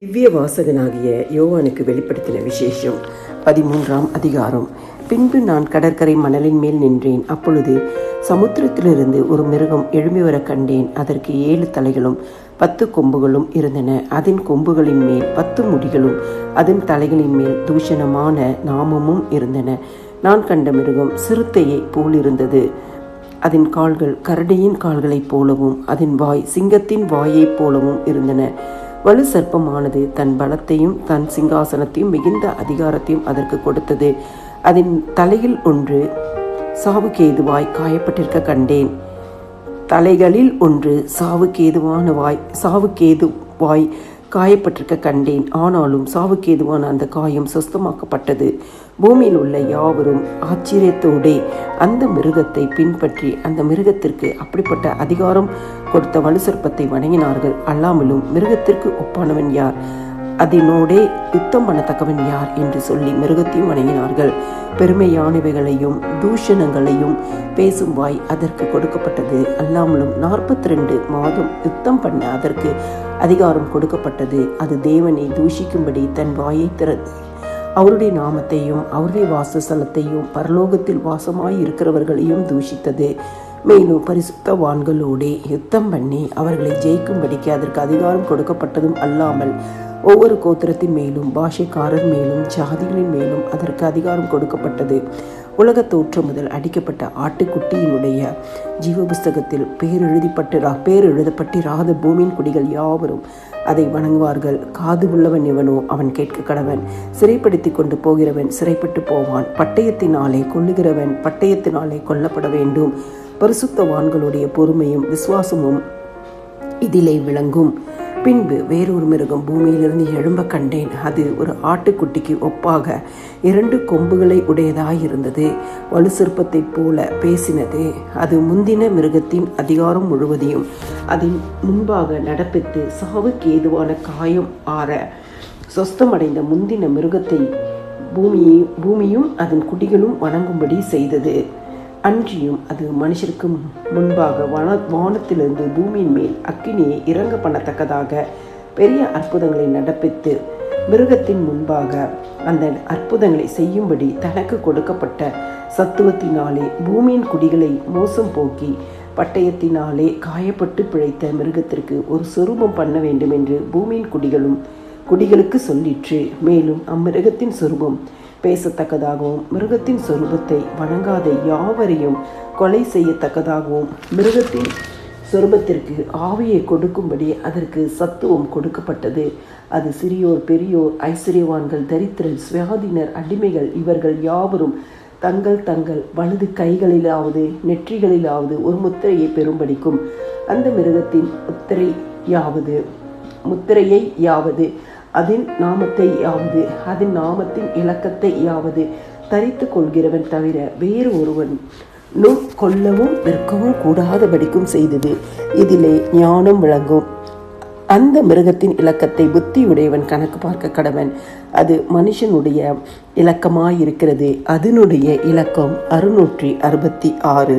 திவ்ய வாசகனாகிய யோவானுக்கு வெளிப்படுத்தின விசேஷம் 13ஆம் அதிகாரம். பின்பு நான் கடற்கரை மணலின் மேல் நின்றேன். அப்பொழுது சமுத்திரத்திலிருந்து ஒரு மிருகம் எழும்பி வர கண்டேன். அதற்கு 7 தலைகளும் 10 கொம்புகளும் இருந்தன. அதன் கொம்புகளின் மேல் 10 முடிகளும் அதன் தலைகளின் மேல் தூஷணமான நாமமும் இருந்தன. நான் கண்ட மிருகம் சிறுத்தையை போலிருந்தது. அதன் கால்கள் கரடியின் கால்களைப் போலவும் அதன் வாய் சிங்கத்தின் வாயைப் போலவும் இருந்தன. வலு சர்ப்பமானது தன் பலத்தையும் தன் சிங்காசனத்தையும் மிகுந்த அதிகாரத்தையும் அதற்கு கொடுத்தது. அதன் தலையில் ஒன்று சாவுக்கேதுவாய் காயப்பட்டிருக்க கண்டேன். தலைகளில் ஒன்று சாவுக்கேதுவாய் காயப்பட்டிருக்க கண்டேன். ஆனாலும் சாவுக்கேதுவான அந்த காயம் சுஸ்தமாக்கப்பட்டது. பூமியில் உள்ள யாவரும் ஆச்சரியத்தோடே அந்த மிருகத்தை பின்பற்றி அந்த மிருகத்திற்கு அப்படிப்பட்ட அதிகாரம் கொடுத்த வலு சர்ப்பத்தை வணங்கினார்கள். அல்லாமலும் மிருகத்திற்கு ஒப்பானவன் யார், அதனோடே யுத்தம் பண்ணத்தக்கவன் யார் என்று சொல்லி மிருகத்தையும் வணங்கினார்கள். பெருமையானவைகளையும் தூஷணங்களையும் பேசும் வாய் அதற்கு கொடுக்கப்பட்டது. அல்லாமலும் 42 மாதம் யுத்தம் பண்ண அதற்கு அதிகாரம் கொடுக்கப்பட்டது. அது தேவனை தூஷிக்கும்படி தன் வாயை திறந்து அவருடைய நாமத்தையும் அவருடைய வாசஸ்தலத்தையும் பரலோகத்தில் வாசமாய் இருக்கிறவர்களையும் தூஷித்தது. மேலும் பரிசுத்தவான்களோடே யுத்தம் பண்ணி அவர்களை ஜெயிக்கும்படிக்கு அதற்கு அதிகாரம் கொடுக்கப்பட்டதும் அல்லாமல் ஒவ்வொரு கோத்திரத்தின் மேலும் பாஷைக்காரர் மேலும் ஜாதிகளின் மேலும் அதற்கு அதிகாரம் கொடுக்கப்பட்டது. உலக தோற்றம் முதல் அடிக்கப்பட்ட ஆட்டுக்குட்டியினுடைய ஜீவ புஸ்தகத்தில் பேர் எழுதப்பட்டிராத பூமியின் குடிகள் யாவரும் அதை வணங்குவார்கள். காது உள்ளவன் எவனோ அவன் கேட்க கடவன். சிறைப்படுத்தி கொண்டு போகிறவன் சிறைப்பட்டு போவான். பட்டயத்தினாலே கொல்லுகிறவன் பட்டயத்தினாலே கொல்லப்பட வேண்டும். பரிசுத்தவான்களுடைய பொறுமையும் விசுவாசமும் இதிலே விளங்கும். பின்பு வேறொரு மிருகம் பூமியிலிருந்து எழும்ப கண்டேன். அது ஒரு ஆட்டுக்குட்டிக்கு ஒப்பாக 2 கொம்புகளை உடையதாயிருந்தது. வலு சிற்பத்தை போல பேசினது. அது முந்தின மிருகத்தின் அதிகாரம் முழுவதையும் அதன் முன்பாக நடப்பித்து சாவுக்கு ஏதுவான காயம் ஆற சொஸ்தமடைந்த முந்தின மிருகத்தை பூமியும் அதன் குடிகளும் வணங்கும்படி செய்தது. அன்றியும் அது மனுஷருக்கு முன்பாக வானத்திலிருந்து பூமியின் மேல் அக்கினியை இறங்க பண்ணத்தக்கதாக பெரிய அற்புதங்களை நடப்பித்து மிருகத்தின் முன்பாக அந்த அற்புதங்களை செய்யும்படி தனக்கு கொடுக்கப்பட்ட சத்துவத்தினாலே பூமியின் குடிகளை மோசம் போக்கி பட்டயத்தினாலே காயப்பட்டு பிழைத்த மிருகத்திற்கு ஒரு சொரூபம் பண்ண வேண்டும் என்று பூமியின் குடிகளுக்கு சொல்லிற்று. மேலும் அம்மிருகத்தின் சொரூபம் பேசத்தக்கதாகவும் மிருகத்தின் சொரூபத்தை வணங்காத யாவரையும் கொலை செய்யத்தக்கதாகவும் மிருகத்தின் சொரூபத்திற்கு ஆவியை கொடுக்கும்படி அதற்கு சத்துவம் கொடுக்கப்பட்டது. அது சிறியோர் பெரியோர் ஐஸ்வர்யவான்கள் தரித்திரர் சுயாதீனர் அடிமைகள் இவர்கள் யாவரும் தங்கள் தங்கள் வலது கைகளிலாவது நெற்றிகளிலாவது ஒரு முத்திரையை பெறும்படிக்கும் அந்த மிருகத்தின் முத்திரையை யாவது அதன் நாமத்தை யாவது அதன் நாமத்தின் இலக்கத்தை யாவது தரித்து கொள்கிறவன் தவிர வேறு ஒருவனும் கொல்லவும் விற்கவும் கூடாதபடிக்கும் செய்தது. இதிலே ஞானம் விளங்கும். அந்த மிருகத்தின் இலக்கத்தை புத்தியுடையவன் கணக்கு பார்க்க கடவன். அது மனுஷனுடைய இலக்கமாயிருக்கிறது. அதனுடைய இலக்கம் 666.